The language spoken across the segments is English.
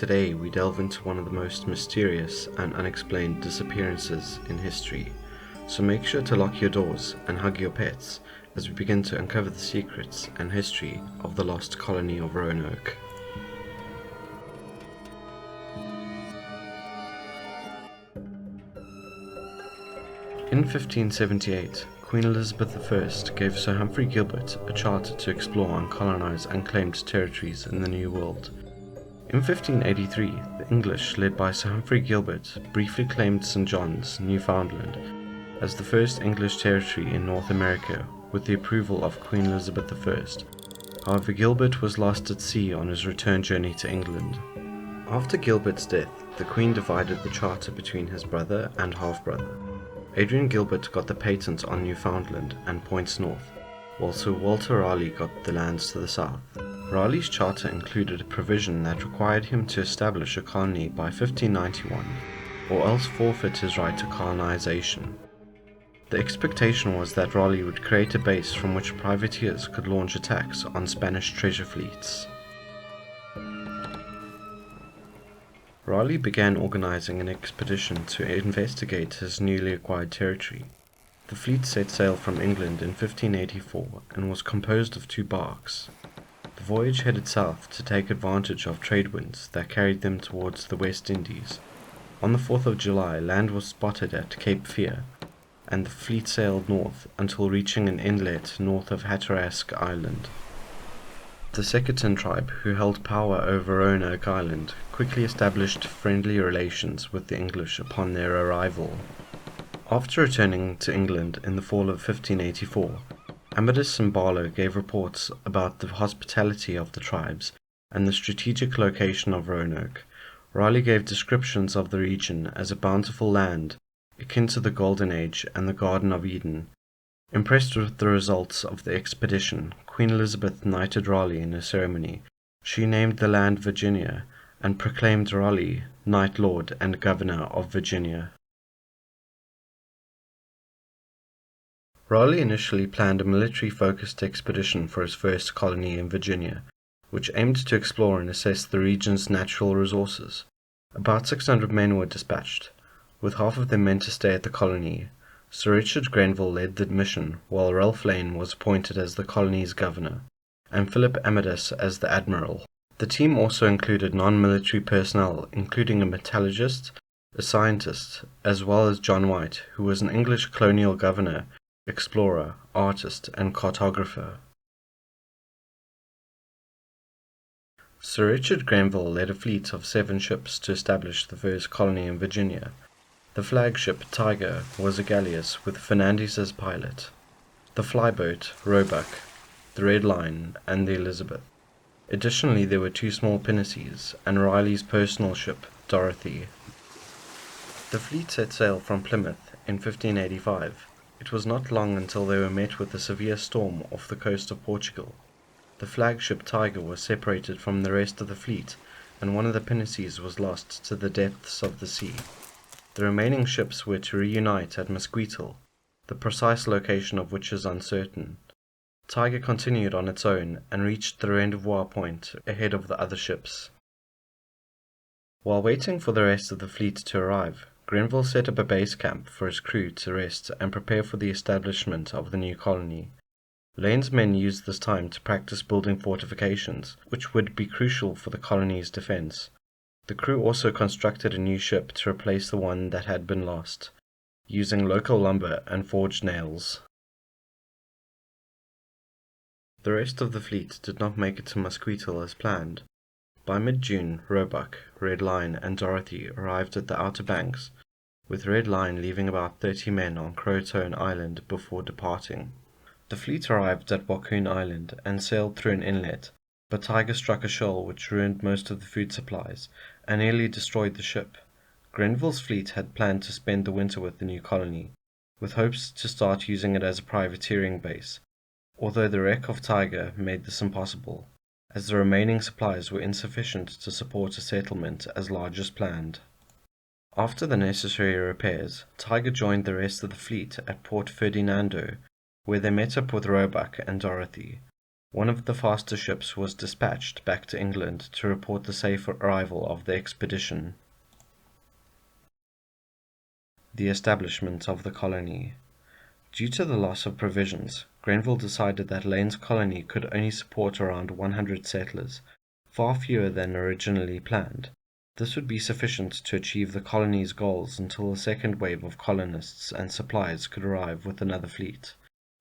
Today we delve into one of the most mysterious and unexplained disappearances in history. So make sure to lock your doors and hug your pets as we begin to uncover the secrets and history of the lost colony of Roanoke. In 1578, Queen Elizabeth I gave Sir Humphrey Gilbert a charter to explore and colonize unclaimed territories in the New World. In 1583, the English, led by Sir Humphrey Gilbert, briefly claimed St. John's, Newfoundland, as the first English territory in North America with the approval of Queen Elizabeth I. However, Gilbert was lost at sea on his return journey to England. After Gilbert's death, the Queen divided the charter between his brother and half-brother. Adrian Gilbert got the patent on Newfoundland and points north, while Sir Walter Raleigh got the lands to the south. Raleigh's charter included a provision that required him to establish a colony by 1591, or else forfeit his right to colonization. The expectation was that Raleigh would create a base from which privateers could launch attacks on Spanish treasure fleets. Raleigh began organizing an expedition to investigate his newly acquired territory. The fleet set sail from England in 1584 and was composed of 2 barks. The voyage headed south to take advantage of trade winds that carried them towards the West Indies. On the 4th of July, land was spotted at Cape Fear, and the fleet sailed north until reaching an inlet north of Hatteras Island. The Secretan tribe, who held power over Roanoke Island, quickly established friendly relations with the English upon their arrival. After returning to England in the fall of 1584, Amadis and Barlow gave reports about the hospitality of the tribes and the strategic location of Roanoke. Raleigh gave descriptions of the region as a bountiful land, akin to the Golden Age and the Garden of Eden. Impressed with the results of the expedition, Queen Elizabeth knighted Raleigh in a ceremony. She named the land Virginia and proclaimed Raleigh Knight Lord and Governor of Virginia. Raleigh initially planned a military-focused expedition for his first colony in Virginia, which aimed to explore and assess the region's natural resources. About 600 men were dispatched, with half of them meant to stay at the colony. Sir Richard Grenville led the mission, while Ralph Lane was appointed as the colony's governor, and Philip Amadis as the admiral. The team also included non-military personnel, including a metallurgist, a scientist, as well as John White, who was an English colonial governor, explorer, artist, and cartographer. Sir Richard Grenville led a fleet of 7 ships to establish the first colony in Virginia. The flagship, Tiger, was a galleass with Fernandez as pilot. The flyboat, Roebuck, the Red Lion, and the Elizabeth. Additionally, there were 2 small pinnaces, and Raleigh's personal ship, Dorothy. The fleet set sail from Plymouth in 1585. It was not long until they were met with a severe storm off the coast of Portugal. The flagship Tiger was separated from the rest of the fleet, and one of the pinnaces was lost to the depths of the sea. The remaining ships were to reunite at Musquital, the precise location of which is uncertain. Tiger continued on its own and reached the rendezvous point ahead of the other ships. While waiting for the rest of the fleet to arrive, Grenville set up a base camp for his crew to rest and prepare for the establishment of the new colony. Lane's men used this time to practice building fortifications, which would be crucial for the colony's defense. The crew also constructed a new ship to replace the one that had been lost, using local lumber and forged nails. The rest of the fleet did not make it to Musquital as planned. By mid-June, Roebuck, Red Lion, and Dorothy arrived at the Outer Banks, with Red Lion leaving about 30 men on Croatoan Island before departing. The fleet arrived at Wacoon Island and sailed through an inlet, but Tiger struck a shoal which ruined most of the food supplies and nearly destroyed the ship. Grenville's fleet had planned to spend the winter with the new colony, with hopes to start using it as a privateering base, although the wreck of Tiger made this impossible, as the remaining supplies were insufficient to support a settlement as large as planned. After the necessary repairs, Tiger joined the rest of the fleet at Port Ferdinando, where they met up with Roebuck and Dorothy. One of the faster ships was dispatched back to England to report the safe arrival of the expedition. The establishment of the colony. Due to the loss of provisions, Grenville decided that Lane's colony could only support around 100 settlers, far fewer than originally planned. This would be sufficient to achieve the colony's goals until a second wave of colonists and supplies could arrive with another fleet.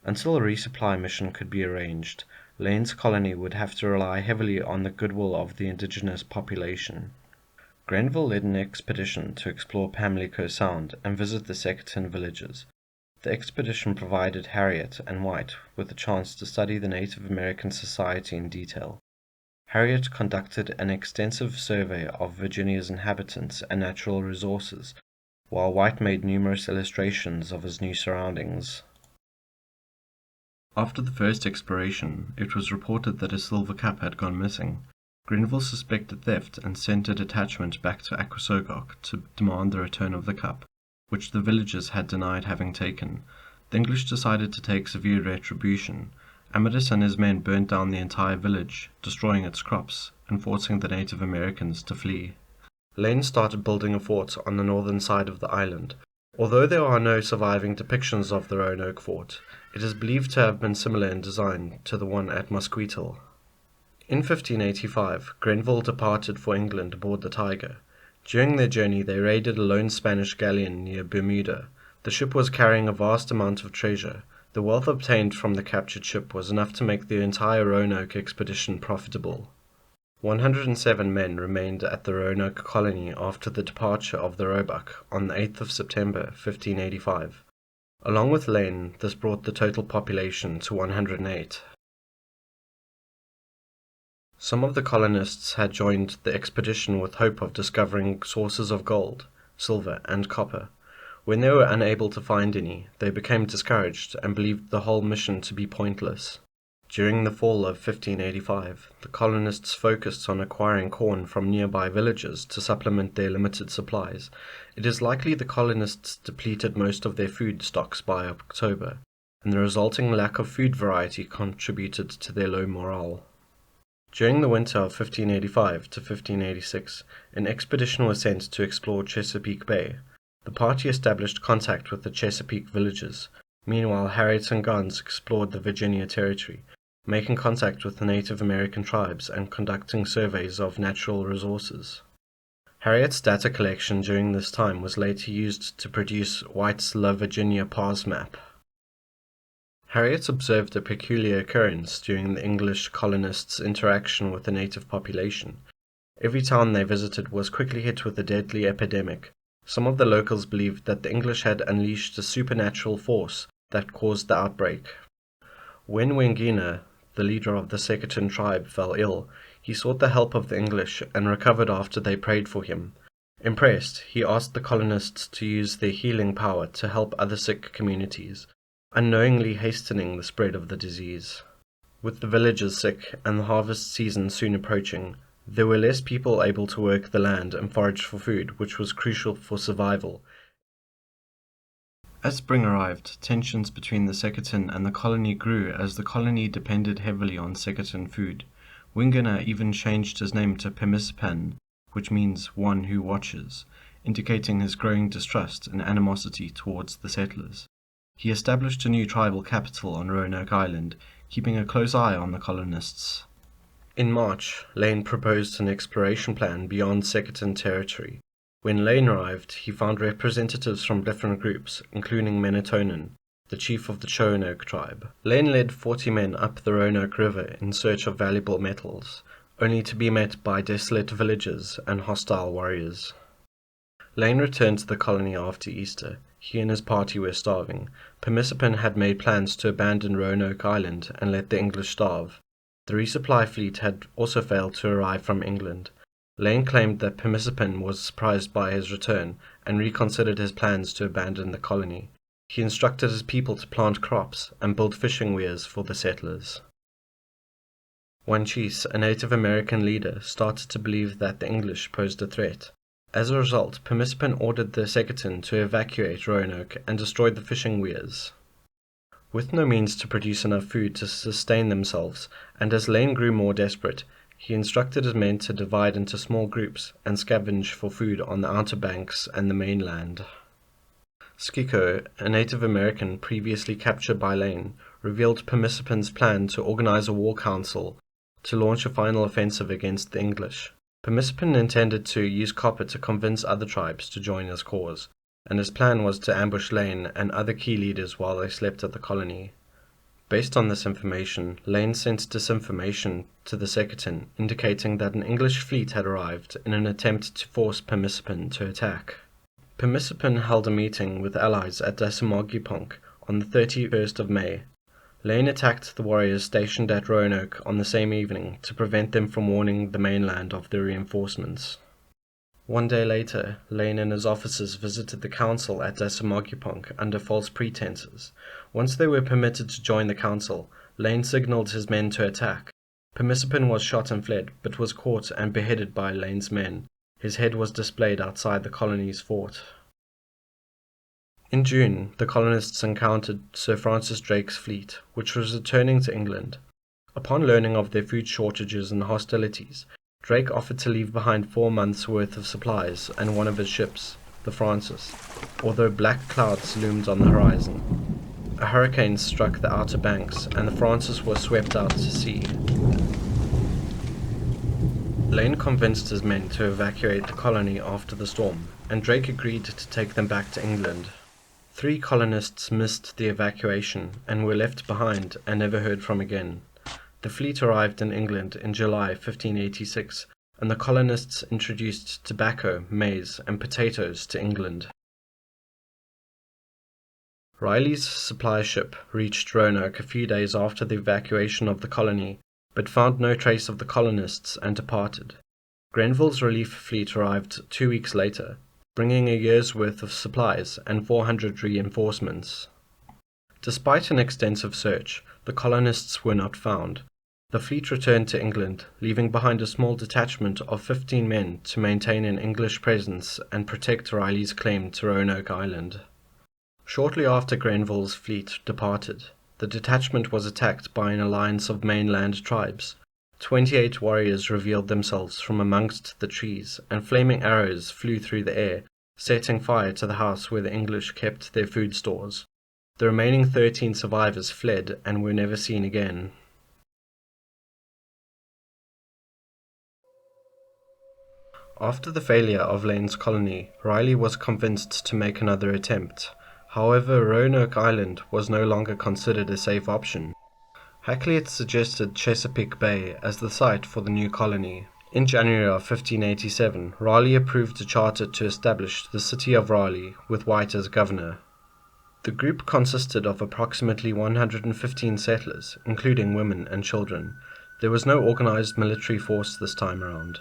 Until a resupply mission could be arranged, Lane's colony would have to rely heavily on the goodwill of the indigenous population. Grenville led an expedition to explore Pamlico Sound and visit the Secretan villages. The expedition provided Harriet and White with a chance to study the Native American society in detail. Harriet conducted an extensive survey of Virginia's inhabitants and natural resources, while White made numerous illustrations of his new surroundings. After the first exploration, it was reported that a silver cup had gone missing. Grenville suspected theft and sent a detachment back to Aquasogok to demand the return of the cup, which the villagers had denied having taken. The English decided to take severe retribution. Amadis and his men burnt down the entire village, destroying its crops and forcing the Native Americans to flee. Lane started building a fort on the northern side of the island. Although there are no surviving depictions of the Roanoke fort, it is believed to have been similar in design to the one at Musquetal. In 1585, Grenville departed for England aboard the Tiger. During their journey they raided a lone Spanish galleon near Bermuda. The ship was carrying a vast amount of treasure. The wealth obtained from the captured ship was enough to make the entire Roanoke expedition profitable. 107 men remained at the Roanoke colony after the departure of the Roebuck on the 8th of September 1585. Along with Lane, this brought the total population to 108. Some of the colonists had joined the expedition with hope of discovering sources of gold, silver, and copper. When they were unable to find any, they became discouraged and believed the whole mission to be pointless. During the fall of 1585, the colonists focused on acquiring corn from nearby villages to supplement their limited supplies. It is likely the colonists depleted most of their food stocks by October, and the resulting lack of food variety contributed to their low morale. During the winter of 1585 to 1586, an expedition was sent to explore Chesapeake Bay. The party established contact with the Chesapeake villages. Meanwhile, Harriet and Gans explored the Virginia territory, making contact with the Native American tribes and conducting surveys of natural resources. Harriet's data collection during this time was later used to produce White's La Virginia Pass map. Harriet observed a peculiar occurrence during the English colonists' interaction with the native population. Every town they visited was quickly hit with a deadly epidemic. Some of the locals believed that the English had unleashed a supernatural force that caused the outbreak. When Wengina, the leader of the Secretan tribe, fell ill, he sought the help of the English and recovered after they prayed for him. Impressed, he asked the colonists to use their healing power to help other sick communities, unknowingly hastening the spread of the disease. With the villagers sick and the harvest season soon approaching, there were less people able to work the land and forage for food, which was crucial for survival. As spring arrived, tensions between the Secretan and the colony grew as the colony depended heavily on Secretan food. Wingana even changed his name to Pemisipan, which means one who watches, indicating his growing distrust and animosity towards the settlers. He established a new tribal capital on Roanoke Island, keeping a close eye on the colonists. In March, Lane proposed an exploration plan beyond Secretan territory. When Lane arrived, he found representatives from different groups, including Menatonan, the chief of the Roanoke tribe. Lane led 40 men up the Roanoke River in search of valuable metals, only to be met by desolate villages and hostile warriors. Lane returned to the colony after Easter. He and his party were starving. Pemisipan had made plans to abandon Roanoke Island and let the English starve. The resupply fleet had also failed to arrive from England. Lane claimed that Pemisipan was surprised by his return and reconsidered his plans to abandon the colony. He instructed his people to plant crops and build fishing weirs for the settlers. Wanchese, a Native American leader, started to believe that the English posed a threat. As a result, Pemisipan ordered the Secretan to evacuate Roanoke and destroy the fishing weirs. With no means to produce enough food to sustain themselves, and as Lane grew more desperate, he instructed his men to divide into small groups and scavenge for food on the Outer Banks and the mainland. Skiko, a Native American previously captured by Lane, revealed Permissipen's plan to organize a war council to launch a final offensive against the English. Permissipen intended to use copper to convince other tribes to join his cause, and his plan was to ambush Lane and other key leaders while they slept at the colony. Based on this information, Lane sent disinformation to the Secretan, indicating that an English fleet had arrived in an attempt to force Permissipen to attack. Permissipen held a meeting with allies at Dassamagipunk on the 31st of May. Lane attacked the warriors stationed at Roanoke on the same evening to prevent them from warning the mainland of the reinforcements. One day later, Lane and his officers visited the council at Dassamagipunk under false pretenses. Once they were permitted to join the council, Lane signaled his men to attack. Permissipen was shot and fled, but was caught and beheaded by Lane's men. His head was displayed outside the colony's fort. In June, the colonists encountered Sir Francis Drake's fleet, which was returning to England. Upon learning of their food shortages and hostilities, Drake offered to leave behind 4 months' worth of supplies and one of his ships, the Francis, although black clouds loomed on the horizon. A hurricane struck the Outer Banks, and the Francis was swept out to sea. Lane convinced his men to evacuate the colony after the storm, and Drake agreed to take them back to England. 3 colonists missed the evacuation and were left behind and never heard from again. The fleet arrived in England in July 1586, and the colonists introduced tobacco, maize, and potatoes to England. Riley's supply ship reached Roanoke a few days after the evacuation of the colony, but found no trace of the colonists and departed. Grenville's relief fleet arrived 2 weeks later, bringing a year's worth of supplies and 400 reinforcements. Despite an extensive search, the colonists were not found. The fleet returned to England, leaving behind a small detachment of 15 men to maintain an English presence and protect Riley's claim to Roanoke Island. Shortly after Grenville's fleet departed, the detachment was attacked by an alliance of mainland tribes. 28 warriors revealed themselves from amongst the trees, and flaming arrows flew through the air, setting fire to the house where the English kept their food stores. The remaining 13 survivors fled and were never seen again. After the failure of Lane's colony, Riley was convinced to make another attempt. However, Roanoke Island was no longer considered a safe option. Hackley had suggested Chesapeake Bay as the site for the new colony. In January of 1587, Raleigh approved a charter to establish the city of Raleigh, with White as governor. The group consisted of approximately 115 settlers, including women and children. There was no organized military force this time around.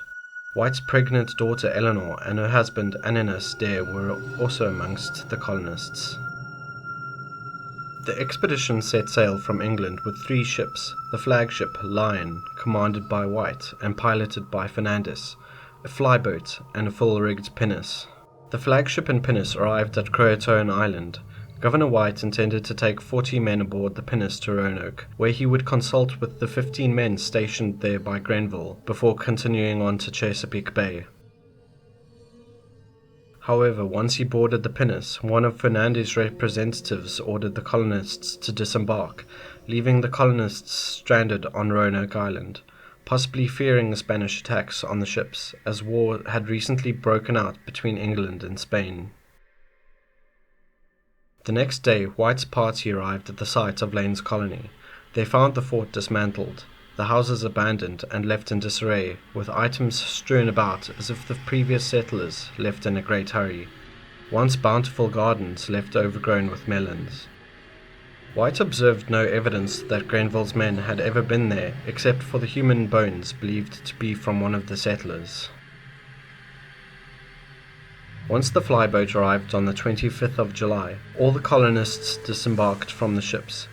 White's pregnant daughter Eleanor and her husband Ananias Dare were also amongst the colonists. The expedition set sail from England with 3 ships, the flagship Lion, commanded by White and piloted by Fernandez, a flyboat, and a full-rigged pinnace. The flagship and pinnace arrived at Croatoan Island. Governor White intended to take 40 men aboard the pinnace to Roanoke, where he would consult with the 15 men stationed there by Grenville, before continuing on to Chesapeake Bay. However, once he boarded the pinnace, one of Fernandez's representatives ordered the colonists to disembark, leaving the colonists stranded on Roanoke Island, possibly fearing Spanish attacks on the ships, as war had recently broken out between England and Spain. The next day, White's party arrived at the site of Lane's colony. They found the fort dismantled, the houses abandoned and left in disarray, with items strewn about as if the previous settlers left in a great hurry. Once bountiful gardens left overgrown with melons. White observed no evidence that Grenville's men had ever been there, except for the human bones believed to be from one of the settlers. Once the flyboat arrived on the 25th of July, all the colonists disembarked from the ships.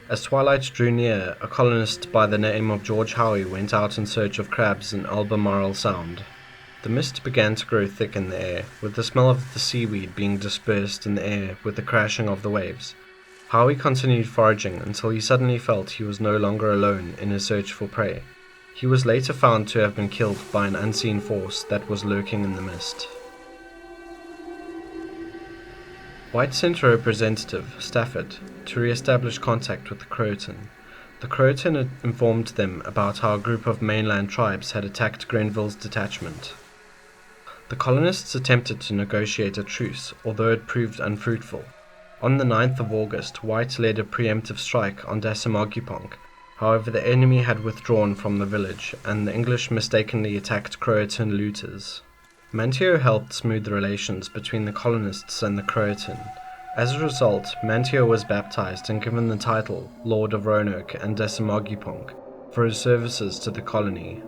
As twilight drew near, a colonist by the name of George Howe went out in search of crabs in Albemarle Sound. The mist began to grow thick in the air, with the smell of the seaweed being dispersed in the air with the crashing of the waves. Howe continued foraging until he suddenly felt he was no longer alone in his search for prey. He was later found to have been killed by an unseen force that was lurking in the mist. White sent a representative, Stafford, to re-establish contact with the Croatan. The Croatan informed them about how a group of mainland tribes had attacked Grenville's detachment. The colonists attempted to negotiate a truce, although it proved unfruitful. On the 9th of August, White led a preemptive strike on Dassamagipong. However, the enemy had withdrawn from the village, and the English mistakenly attacked Croatan looters. Manteo helped smooth the relations between the colonists and the Croatan. As a result, Manteo was baptized and given the title Lord of Roanoke and Dassamagipong for his services to the colony.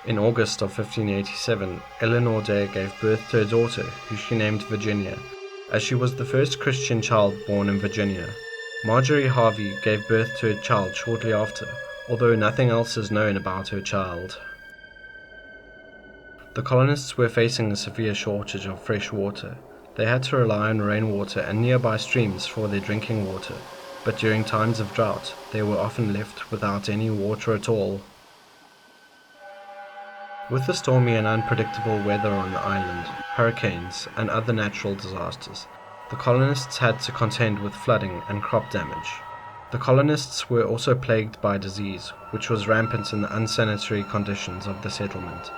In August of 1587, Eleanor Day gave birth to a daughter who she named Virginia, as she was the first Christian child born in Virginia. Marjorie Harvey gave birth to a child shortly after, although nothing else is known about her child. The colonists were facing a severe shortage of fresh water. They had to rely on rainwater and nearby streams for their drinking water, but during times of drought, they were often left without any water at all. With the stormy and unpredictable weather on the island, hurricanes, and other natural disasters, the colonists had to contend with flooding and crop damage. The colonists were also plagued by disease, which was rampant in the unsanitary conditions of the settlement.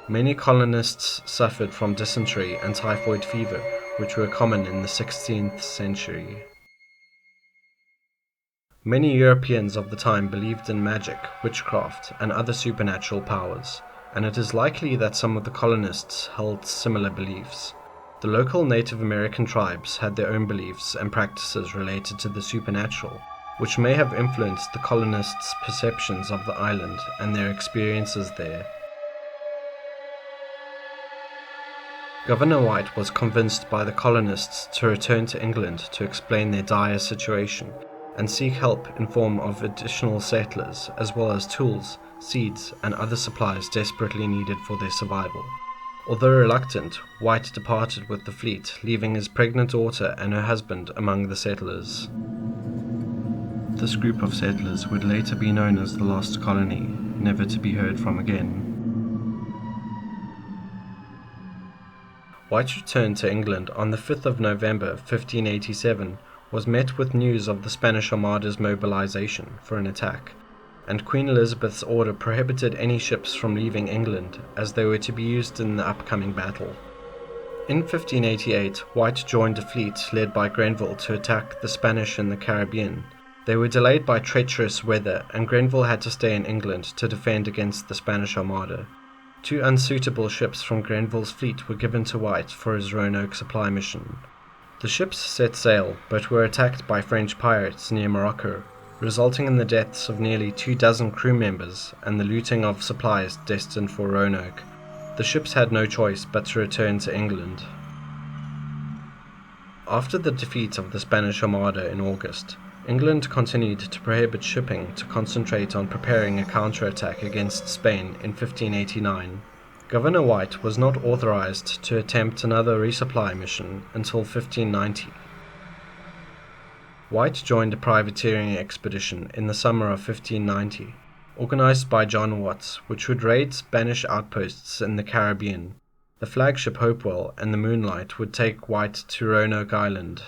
Many colonists suffered from dysentery and typhoid fever, which were common in the 16th century. Many Europeans of the time believed in magic, witchcraft, and other supernatural powers, and it is likely that some of the colonists held similar beliefs. The local Native American tribes had their own beliefs and practices related to the supernatural, which may have influenced the colonists' perceptions of the island and their experiences there. Governor White was convinced by the colonists to return to England to explain their dire situation and seek help in form of additional settlers, as well as tools, seeds, and other supplies desperately needed for their survival. Although reluctant, White departed with the fleet, leaving his pregnant daughter and her husband among the settlers. This group of settlers would later be known as the Lost Colony, never to be heard from again. White returned to England on the 5th of November 1587, was met with news of the Spanish Armada's mobilization for an attack, and Queen Elizabeth's order prohibited any ships from leaving England as they were to be used in the upcoming battle. In 1588, White joined a fleet led by Grenville to attack the Spanish in the Caribbean. They were delayed by treacherous weather, and Grenville had to stay in England to defend against the Spanish Armada. 2 unsuitable ships from Grenville's fleet were given to White for his Roanoke supply mission. The ships set sail, but were attacked by French pirates near Morocco, resulting in the deaths of nearly 24 crew members and the looting of supplies destined for Roanoke. The ships had no choice but to return to England. After the defeat of the Spanish Armada in August, England continued to prohibit shipping to concentrate on preparing a counterattack against Spain in 1589. Governor White was not authorized to attempt another resupply mission until 1590. White joined a privateering expedition in the summer of 1590, organized by John Watts, which would raid Spanish outposts in the Caribbean. The flagship Hopewell and the Moonlight would take White to Roanoke Island.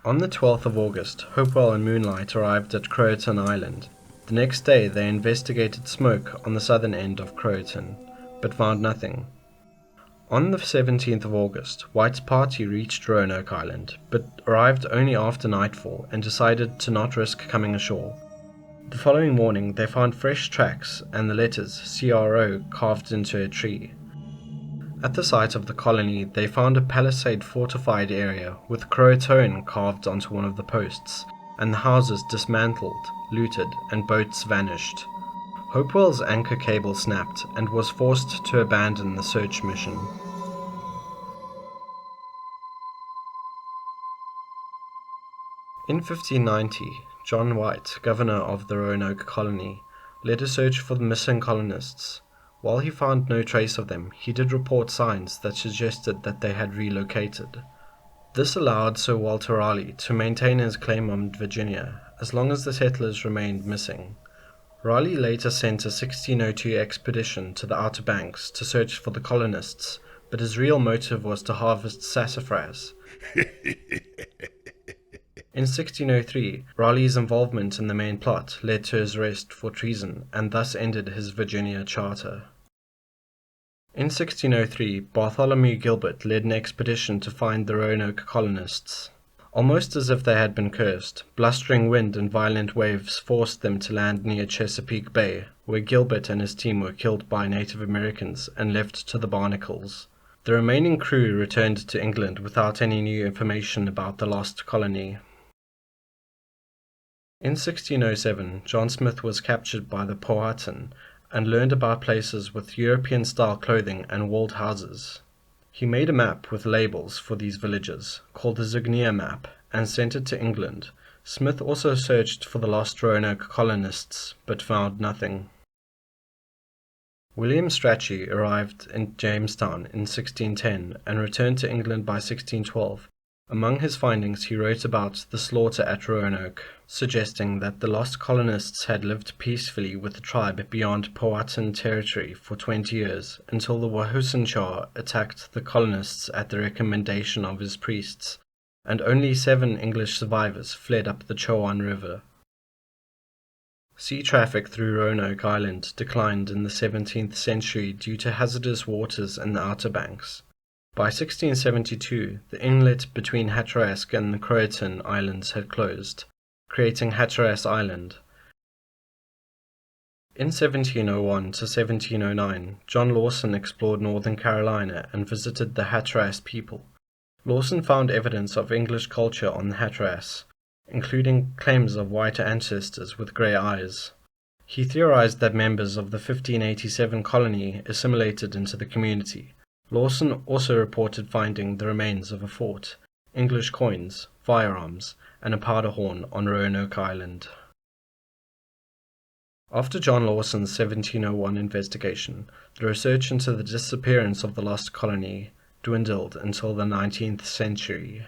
On the 12th of August, Hopewell and Moonlight arrived at Croatan Island. The next day they investigated smoke on the southern end of Croatan, but found nothing. On the 17th of August, White's party reached Roanoke Island, but arrived only after nightfall and decided to not risk coming ashore. The following morning they found fresh tracks and the letters CRO carved into a tree. At the site of the colony, they found a palisade fortified area with Croatoan carved onto one of the posts, and the houses dismantled, looted, and boats vanished. Hopewell's anchor cable snapped and was forced to abandon the search mission. In 1590, John White, governor of the Roanoke colony, led a search for the missing colonists. While he found no trace of them, he did report signs that suggested that they had relocated. This allowed Sir Walter Raleigh to maintain his claim on Virginia, as long as the settlers remained missing. Raleigh later sent a 1602 expedition to the Outer Banks to search for the colonists, but his real motive was to harvest sassafras. In 1603, Raleigh's involvement in the main plot led to his arrest for treason, and thus ended his Virginia charter. In 1603, Bartholomew Gilbert led an expedition to find the Roanoke colonists. Almost as if they had been cursed, blustering wind and violent waves forced them to land near Chesapeake Bay, where Gilbert and his team were killed by Native Americans and left to the barnacles. The remaining crew returned to England without any new information about the lost colony. In 1607, John Smith was captured by the Powhatan and learned about places with European-style clothing and walled houses. He made a map with labels for these villages, called the Zugnia map, and sent it to England. Smith also searched for the lost Roanoke colonists, but found nothing. William Strachey arrived in Jamestown in 1610 and returned to England by 1612. Among his findings, he wrote about the slaughter at Roanoke, suggesting that the lost colonists had lived peacefully with the tribe beyond Powhatan territory for 20 years, until the Wahousenshah attacked the colonists at the recommendation of his priests, and only 7 English survivors fled up the Chowan River. Sea traffic through Roanoke Island declined in the 17th century due to hazardous waters in the Outer Banks. By 1672, the inlet between Hatteras and the Croatan Islands had closed, creating Hatteras Island. In 1701 to 1709, John Lawson explored northern Carolina and visited the Hatteras people. Lawson found evidence of English culture on the Hatteras, including claims of white ancestors with grey eyes. He theorized that members of the 1587 colony assimilated into the community. Lawson also reported finding the remains of a fort, English coins, firearms, and a powder horn on Roanoke Island. After John Lawson's 1701 investigation, the research into the disappearance of the lost colony dwindled until the 19th century.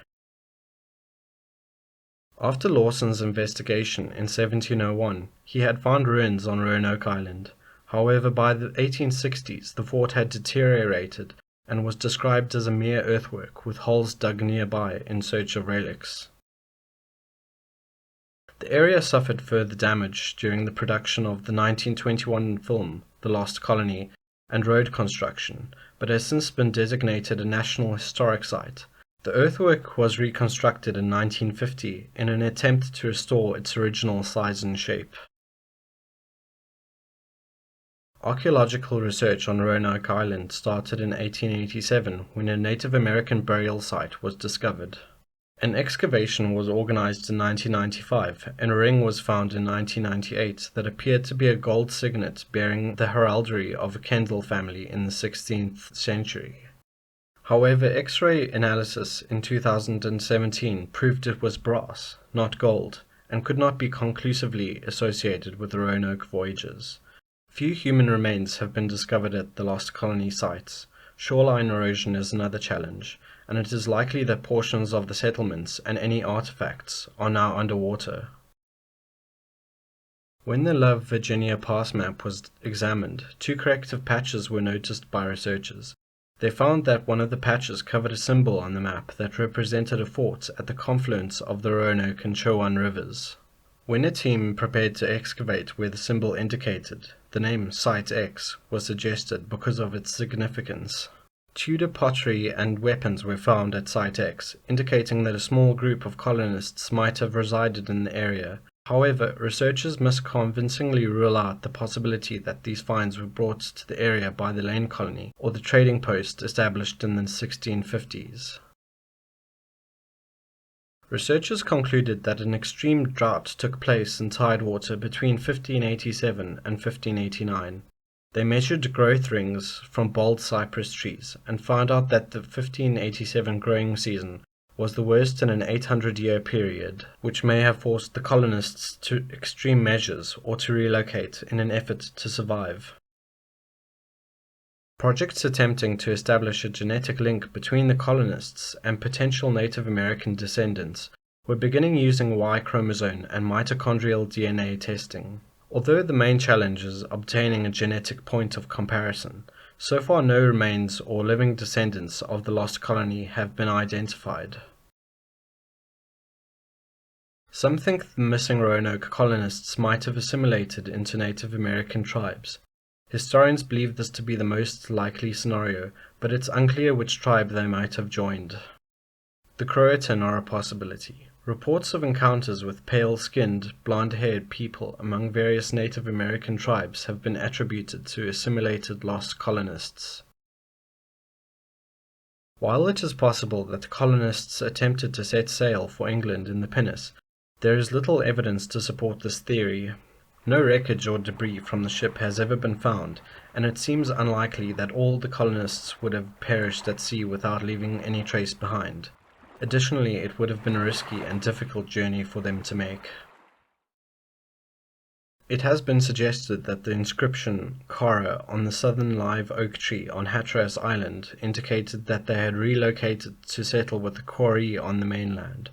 After Lawson's investigation in 1701, he had found ruins on Roanoke Island. However, by the 1860s, the fort had deteriorated and was described as a mere earthwork with holes dug nearby in search of relics. The area suffered further damage during the production of the 1921 film The Lost Colony and road construction, but has since been designated a National Historic Site. The earthwork was reconstructed in 1950 in an attempt to restore its original size and shape. Archaeological research on Roanoke Island started in 1887 when a Native American burial site was discovered. An excavation was organized in 1995, and a ring was found in 1998 that appeared to be a gold signet bearing the heraldry of a Kendall family in the 16th century. However, X-ray analysis in 2017 proved it was brass, not gold, and could not be conclusively associated with the Roanoke voyages. Few human remains have been discovered at the lost colony sites. Shoreline erosion is another challenge, and it is likely that portions of the settlements and any artifacts are now underwater. When the Love Virginia pass map was examined, 2 corrective patches were noticed by researchers. They found that one of the patches covered a symbol on the map that represented a fort at the confluence of the Roanoke and Chowan rivers. When a team prepared to excavate where the symbol indicated, the name Site X was suggested because of its significance. Tudor pottery and weapons were found at Site X, indicating that a small group of colonists might have resided in the area. However, researchers must convincingly rule out the possibility that these finds were brought to the area by the Lane colony or the trading post established in the 1650s. Researchers concluded that an extreme drought took place in tidewater between 1587 and 1589. They measured growth rings from bald cypress trees and found out that the 1587 growing season was the worst in an 800-year period, which may have forced the colonists to extreme measures or to relocate in an effort to survive. Projects attempting to establish a genetic link between the colonists and potential Native American descendants were beginning using Y chromosome and mitochondrial DNA testing. Although the main challenge is obtaining a genetic point of comparison, so far no remains or living descendants of the lost colony have been identified. Some think the missing Roanoke colonists might have assimilated into Native American tribes. Historians believe this to be the most likely scenario, but it's unclear which tribe they might have joined. The Croatan are a possibility. Reports of encounters with pale-skinned, blonde-haired people among various Native American tribes have been attributed to assimilated lost colonists. While it is possible that the colonists attempted to set sail for England in the pinnace, there is little evidence to support this theory. No wreckage or debris from the ship has ever been found, and it seems unlikely that all the colonists would have perished at sea without leaving any trace behind. Additionally, it would have been a risky and difficult journey for them to make. It has been suggested that the inscription Kara on the southern live oak tree on Hatteras Island indicated that they had relocated to settle with the Koori on the mainland.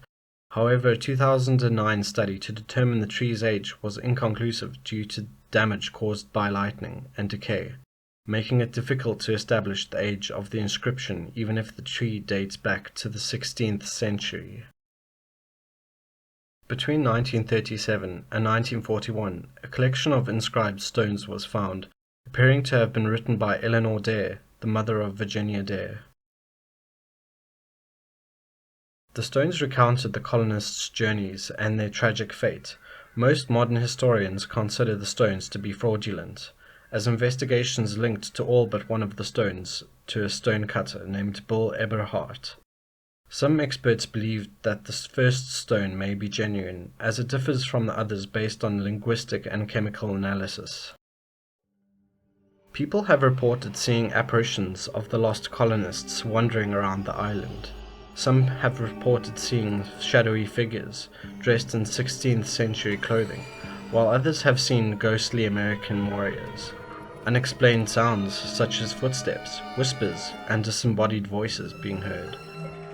However, a 2009 study to determine the tree's age was inconclusive due to damage caused by lightning and decay, making it difficult to establish the age of the inscription even if the tree dates back to the 16th century. Between 1937 and 1941, a collection of inscribed stones was found, appearing to have been written by Eleanor Dare, the mother of Virginia Dare. The stones recounted the colonists' journeys and their tragic fate. Most modern historians consider the stones to be fraudulent, as investigations linked to all but one of the stones to a stonecutter named Bill Eberhardt. Some experts believe that the first stone may be genuine, as it differs from the others based on linguistic and chemical analysis. People have reported seeing apparitions of the lost colonists wandering around the island. Some have reported seeing shadowy figures dressed in 16th century clothing, while others have seen ghostly American warriors. Unexplained sounds such as footsteps, whispers, and disembodied voices being heard.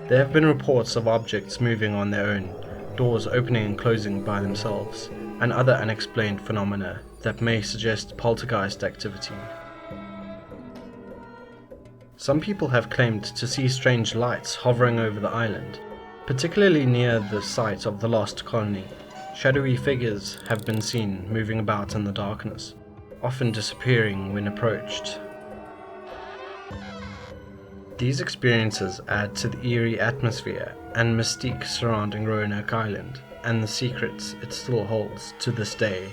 There have been reports of objects moving on their own, doors opening and closing by themselves, and other unexplained phenomena that may suggest poltergeist activity. Some people have claimed to see strange lights hovering over the island, particularly near the site of the lost colony. Shadowy figures have been seen moving about in the darkness, often disappearing when approached. These experiences add to the eerie atmosphere and mystique surrounding Roanoke Island, and the secrets it still holds to this day.